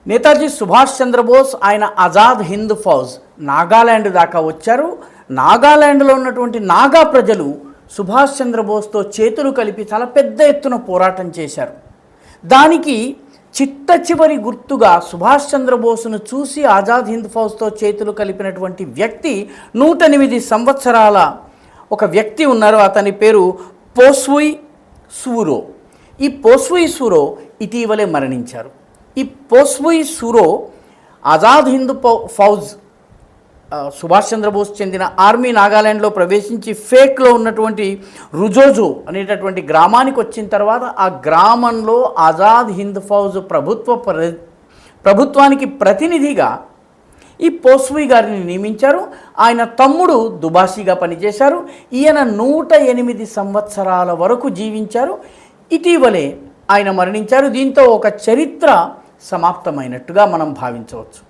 నేతాజీ సుభాష్ చంద్రబోస్ ఆయన ఆజాద్ హింద్ ఫౌజ్ నాగాల్యాండ్ దాకా వచ్చారు. నాగాల్యాండ్లో ఉన్నటువంటి నాగా ప్రజలు సుభాష్ చంద్రబోస్తో చేతులు కలిపి చాలా పెద్ద ఎత్తున పోరాటం చేశారు. దానికి చిట్ట చివరి గుర్తుగా సుభాష్ చంద్రబోస్ను చూసి ఆజాద్ హింద్ ఫౌజ్తో చేతులు కలిపినటువంటి వ్యక్తి 108 సంవత్సరాల ఒక వ్యక్తి ఉన్నారు. అతని పేరు పోస్పుయ్ సూరో. ఈ పోస్పుయ్ సూరో ఇటీవలే మరణించారు. ఈ పోస్పుయ్ సూరో ఆజాద్ హింద్ ఫౌజ్ సుభాష్ చంద్రబోస్ చెందిన ఆర్మీ నాగాల్యాండ్లో ప్రవేశించి ఫేక్లో ఉన్నటువంటి రుజోజో అనేటటువంటి గ్రామానికి వచ్చిన తర్వాత ఆ గ్రామంలో ఆజాద్ హింద్ ఫౌజ్ ప్రభుత్వానికి ప్రతినిధిగా ఈ పోస్పుయ్ గారిని నియమించారు. ఆయన తమ్ముడు దుబాషిగా పనిచేశారు. ఈయన 108 సంవత్సరాల వరకు జీవించారు. ఇటీవలే ఆయన మరణించారు. దీంతో ఒక చరిత్ర సమాప్తమైనట్టుగా మనం భావించవచ్చు.